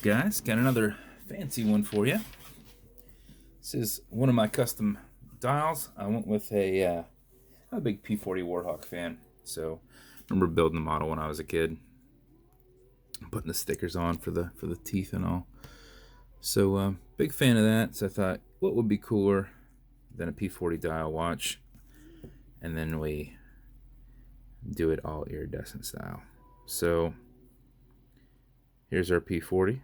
up, guys? Got another fancy one for you. This is one of my custom dials. I went with I'm a big P-40 Warhawk fan, so I remember building the model when I was a kid, putting the stickers on for the teeth and all. So big fan of that. So I thought, what would be cooler than a P-40 dial watch? And then we do it all iridescent style. So here's our P-40,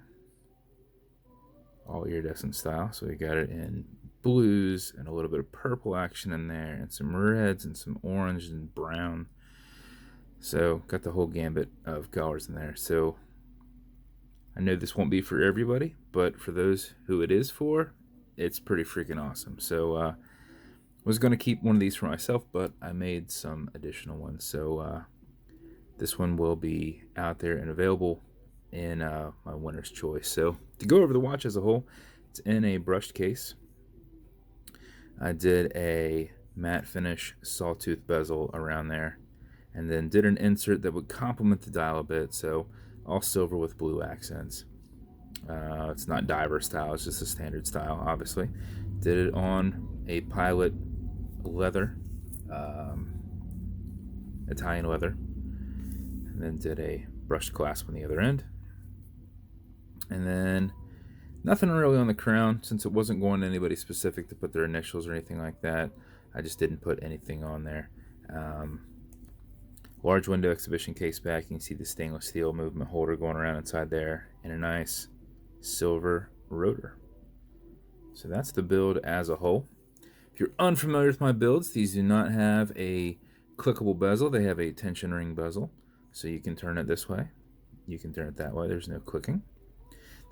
all iridescent style. So we got it in blues and a little bit of purple action in there, and some reds and some orange and brown. So got the whole gambit of colors in there. So I know this won't be for everybody, but for those who it is for, it's pretty freaking awesome. So was going to keep one of these for myself, but I made some additional ones. So this one will be out there and available in my winner's choice. So to go over the watch as a whole, it's in a brushed case. I did a matte finish sawtooth bezel around there, and then did an insert that would complement the dial a bit. So all silver with blue accents. It's not diver style, it's just a standard style, obviously. Did it on a Pilot leather, Italian leather, and then did a brushed clasp on the other end. And then nothing really on the crown, since it wasn't going to anybody specific to put their initials or anything like that. I just didn't put anything on there. Large window exhibition case back. You can see the stainless steel movement holder going around inside there, and a nice silver rotor. So that's the build as a whole. If you're unfamiliar with my builds, these do not have a clickable bezel. They have a tension ring bezel. So you can turn it this way, you can turn it that way. There's no clicking.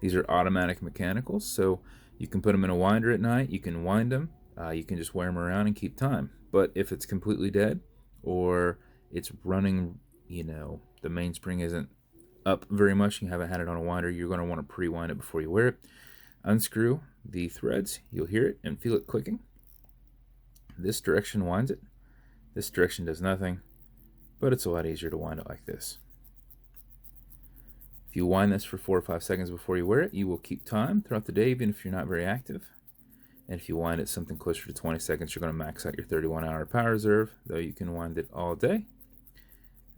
These are automatic mechanicals, so you can put them in a winder at night. You can wind them. You can just wear them around and keep time. But if it's completely dead, or it's running, the mainspring isn't up very much, you haven't had it on a winder, you're going to want to pre-wind it before you wear it. Unscrew the threads. You'll hear it and feel it clicking. This direction winds it. This direction does nothing, but it's a lot easier to wind it like this. If you wind this for 4 or 5 seconds before you wear it, you will keep time throughout the day, even if you're not very active. And if you wind it something closer to 20 seconds, you're going to max out your 31-hour power reserve, though you can wind it all day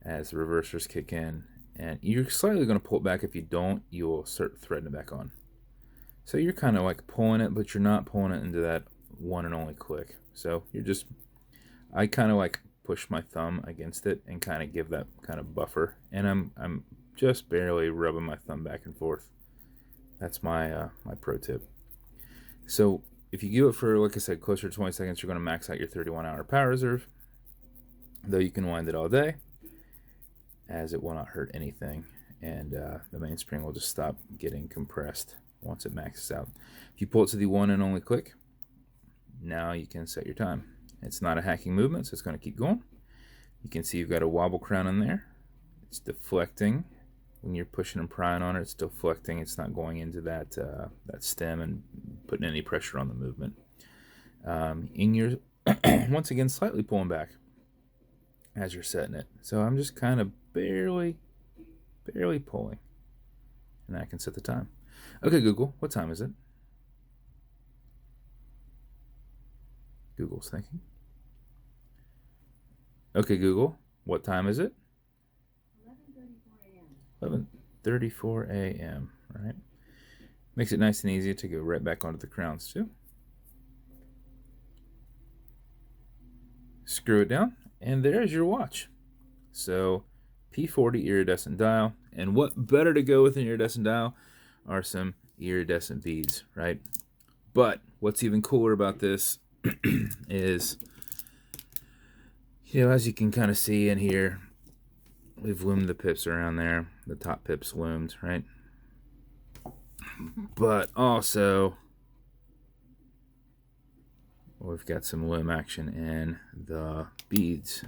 as the reversers kick in. And you're slightly going to pull it back. If you don't, you will start threading it back on. So you're kind of like pulling it, but you're not pulling it into that one and only click. So I kind of like push my thumb against it and kind of give that kind of buffer. And I'm just barely rubbing my thumb back and forth. That's my my pro tip. So if you do it for, like I said, closer to 20 seconds, you're going to max out your 31-hour power reserve, though you can wind it all day, as it will not hurt anything, and the mainspring will just stop getting compressed once it maxes out. If you pull it to the one and only click, now you can set your time. It's not a hacking movement, so it's going to keep going. You can see you've got a wobble crown in there. It's deflecting. When you're pushing and prying on it, it's deflecting. It's not going into that stem and putting any pressure on the movement. In your once again, slightly pulling back as you're setting it. So I'm just kind of barely pulling, and I can set the time. Okay, Google, what time is it? Google's thinking. Okay, Google, what time is it? 11:34 a.m. Right? Makes it nice and easy to go right back onto the crowns too. Screw it down, and there's your watch. So P-40 iridescent dial, and what better to go with an iridescent dial are some iridescent beads, right? But what's even cooler about this is, as you can kind of see in here, we've loomed the pips around there. The top pips loomed, right? But also, we've got some loom action in the beads.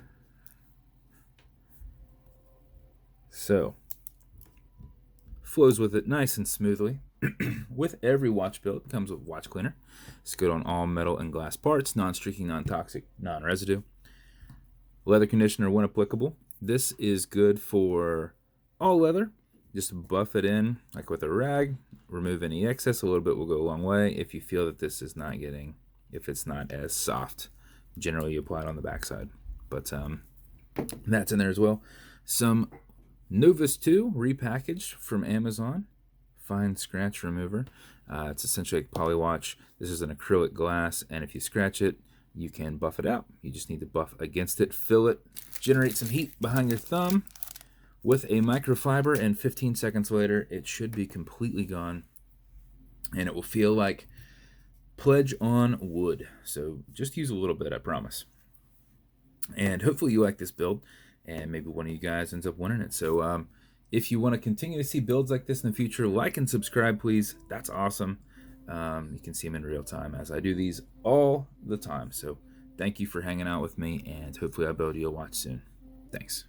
So, flows with it nice and smoothly. With every watch build, it comes with watch cleaner. It's good on all metal and glass parts, non-streaking, non-toxic, non-residue. Leather conditioner when applicable. This is good for all leather, Just buff it in like with a rag, remove any excess. A little bit will go a long way. If you feel that this is not getting, if it's not as soft, generally you apply it on the backside. But that's in there as well. Some Novus 2 repackaged from Amazon, fine scratch remover. It's essentially like Polywatch. This is an acrylic glass, and if you scratch it, you can buff it out. You just need to buff against it, fill it, generate some heat behind your thumb with a microfiber, and 15 seconds later, it should be completely gone, and it will feel like Pledge on wood. So just use a little bit, I promise. And hopefully you like this build, and maybe one of you guys ends up winning it. So if you want to continue to see builds like this in the future, like and subscribe, please. That's awesome. You can see them in real time as I do these all the time. So thank you for hanging out with me, and hopefully I'll be able to watch soon. Thanks.